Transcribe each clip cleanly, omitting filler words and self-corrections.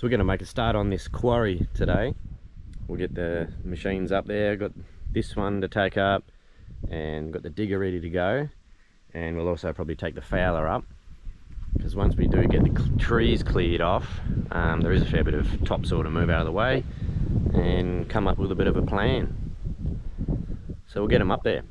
we're going to make a start on this quarry today. We'll get the machines up there, got this one to take up and got the digger ready to go, and we'll also probably take the Fowler up, because once we do get the trees cleared off, there is a fair bit of topsoil to move out of the way and come up with a bit of a plan. So we'll get them up there.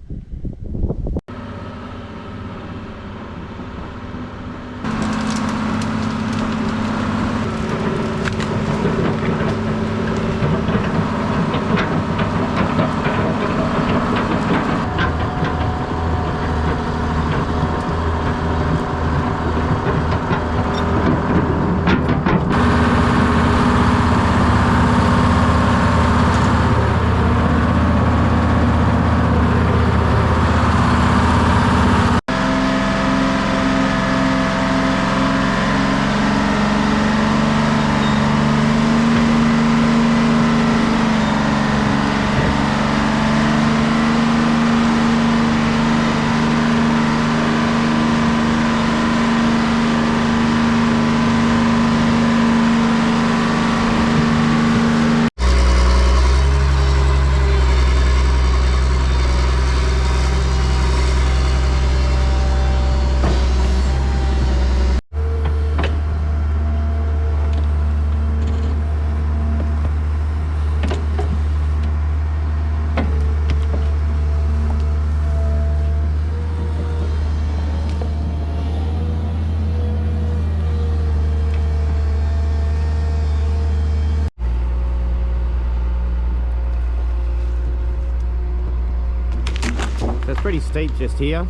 It's pretty steep just here.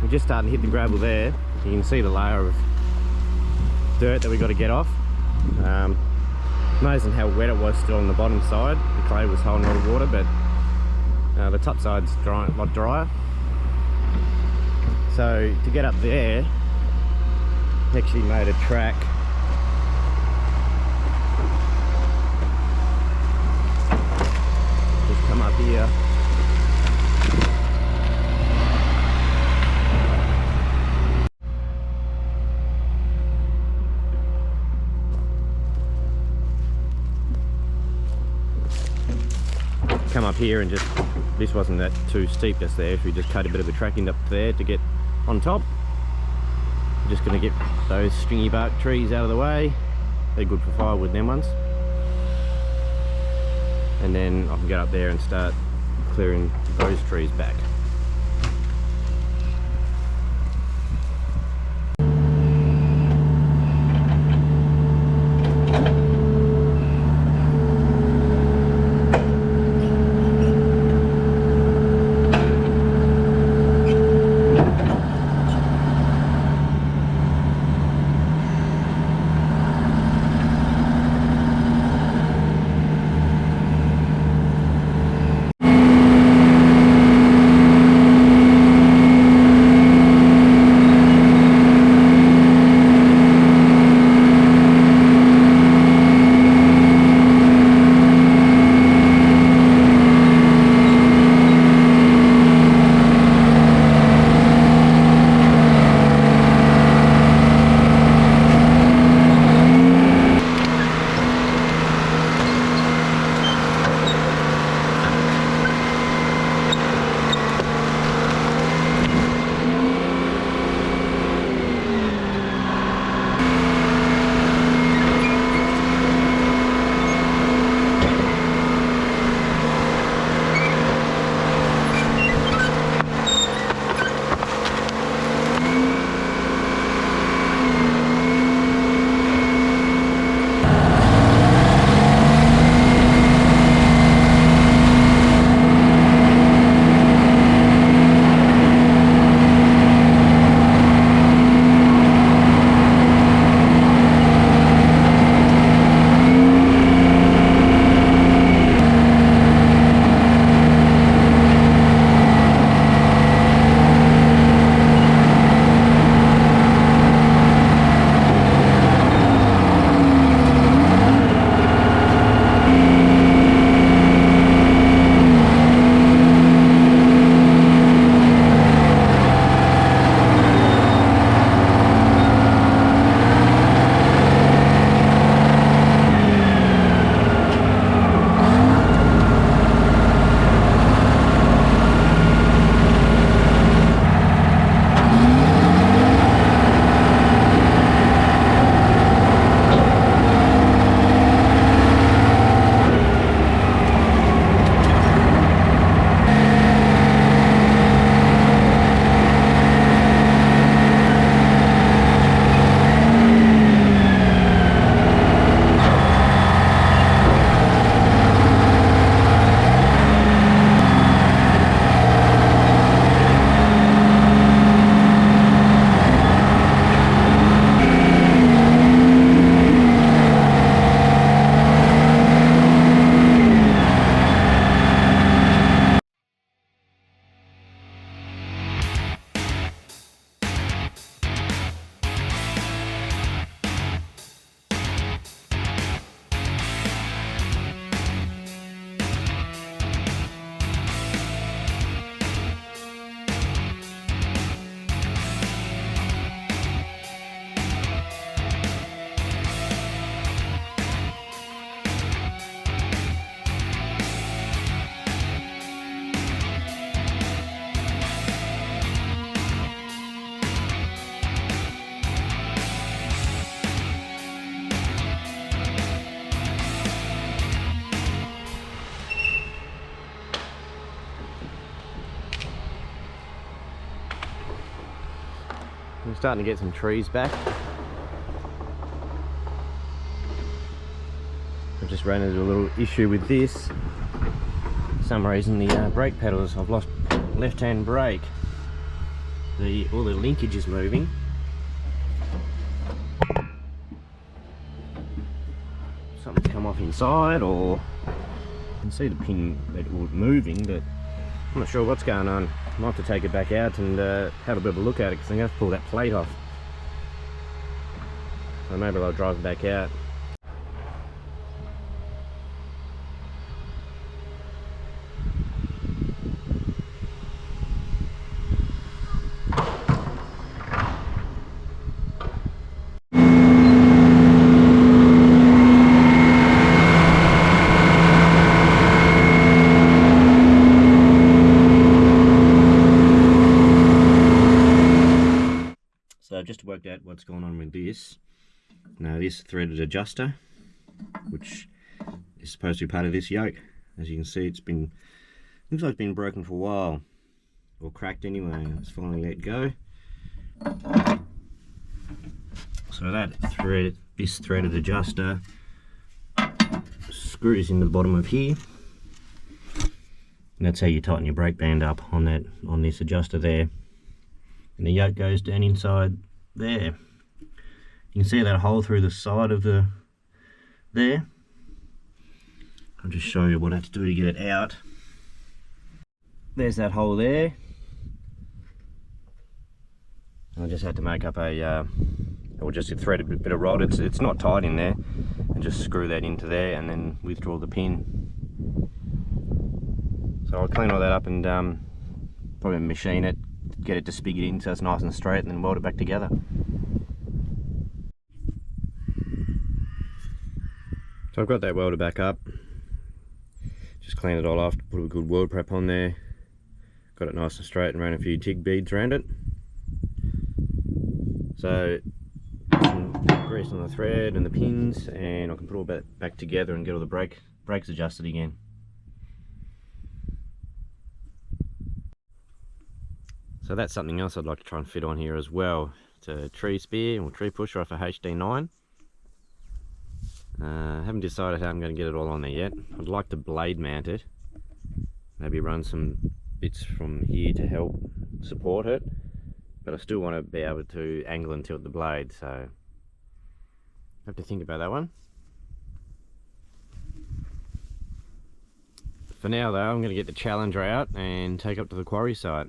We're just starting to hit the gravel there. You can see the layer of dirt that we got to get off. Amazing how wet it was still on the bottom side. The clay was holding a lot of water, but the top side's dry, a lot drier. So to get up there, we actually made a track. Just come up here. Come up here and just, this wasn't that too steep just there, so we just cut a bit of a track in up there to get on top. We're just going to get those stringy bark trees out of the way. They're good for firewood, them ones. And then I can get up there and start clearing those trees back. starting to get some trees back. I've just ran into a little issue with this. For some reason the brake pedals, I've lost left-hand brake. All the linkage is moving. Something's come off inside, or you can see the pin that was moving, but I'm not sure what's going on. I might have to take it back out and have a bit of a look at it, because I'm going to have to pull that plate off. So maybe I'll drive it back out. So I've just worked out what's going on with this. Now this threaded adjuster, which is supposed to be part of this yoke. As you can see, looks like it's been broken for a while, or cracked anyway. It's finally let go. So this threaded adjuster screws into the bottom of here, and that's how you tighten your brake band up on this adjuster there. And the yoke goes down inside there. You can see that hole through the side of there. I'll just show you what I have to do to get it out. There's that hole there. I just had to make up or just a threaded bit of rod. It's not tight in there, and just screw that into there and then withdraw the pin. So I'll clean all that up and probably machine it, get it to spigot in so it's nice and straight, and then weld it back together. So I've got that welded back up, just cleaned it all off, put a good weld prep on there, got it nice and straight, and ran a few TIG beads around it. So some grease on the thread and the pins, and I can put all that back together and get all the brakes adjusted again. So that's something else I'd like to try and fit on here as well. It's a tree spear or tree pusher off a HD9. Haven't decided how I'm going to get it all on there yet. I'd like to blade mount it. Maybe run some bits from here to help support it. But I still want to be able to angle and tilt the blade, so I have to think about that one. For now though, I'm going to get the Challenger out and take up to the quarry site.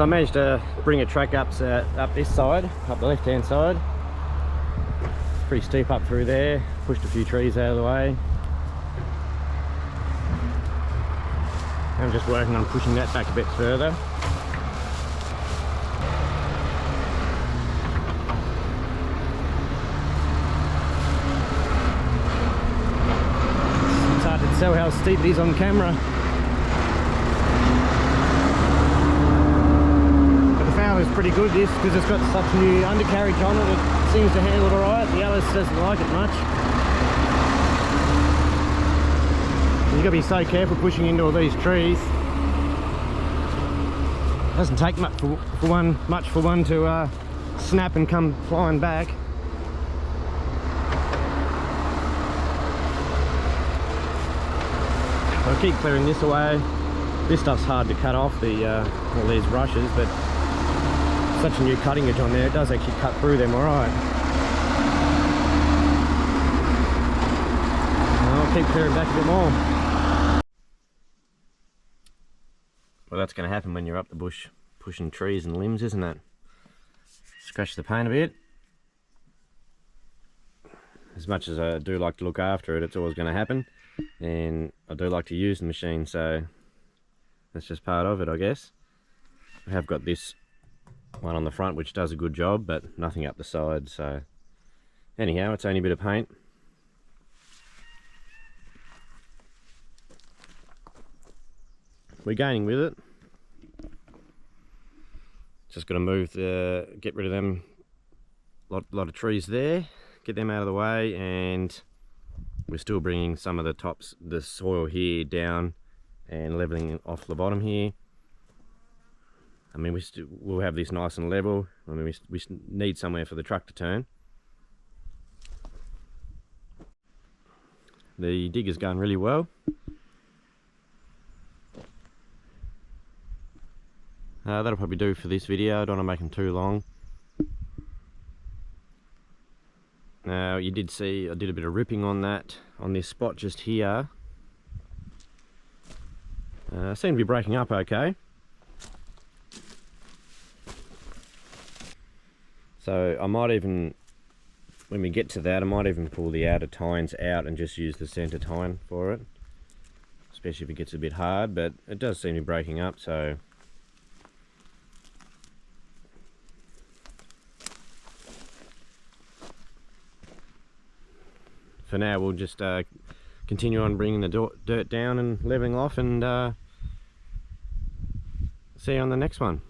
So I managed to bring a track up this side, up the left hand side. It's pretty steep up through there, pushed a few trees out of the way. I'm just working on pushing that back a bit further. It's hard to tell how steep it is on camera. But the Fowler is pretty good, this, because it's got such new undercarriage on it. It seems to handle it alright. The Allis doesn't like it much. You've got to be so careful pushing into all these trees. It doesn't take much for one to snap and come flying back. I'll keep clearing this away. This stuff's hard to cut off, all these rushes, but such a new cutting edge on there, it does actually cut through them alright. I'll keep clearing back a bit more. Well, that's going to happen when you're up the bush pushing trees and limbs, isn't it? Scratch the paint a bit. As much as I do like to look after it, it's always going to happen. And I do like to use the machine, so that's just part of it, I guess. I have got this one on the front which does a good job, but nothing up the side, so anyhow, it's only a bit of paint. We're gaining with it. Just got to move get rid of them lot of trees there, get them out of the way, and we're still bringing some of the soil here down and leveling off the bottom here. I mean, we'll have this nice and level. I mean, we need somewhere for the truck to turn. The digger's going really well. That'll probably do for this video. I don't want to make them too long. Now, you did see I did a bit of ripping on this spot just here. Seem to be breaking up okay. So I might even, when we get to that, I might even pull the outer tines out and just use the centre tine for it. Especially if it gets a bit hard, but it does seem to be breaking up, so for now we'll just continue on bringing the dirt down and leveling off, and see you on the next one.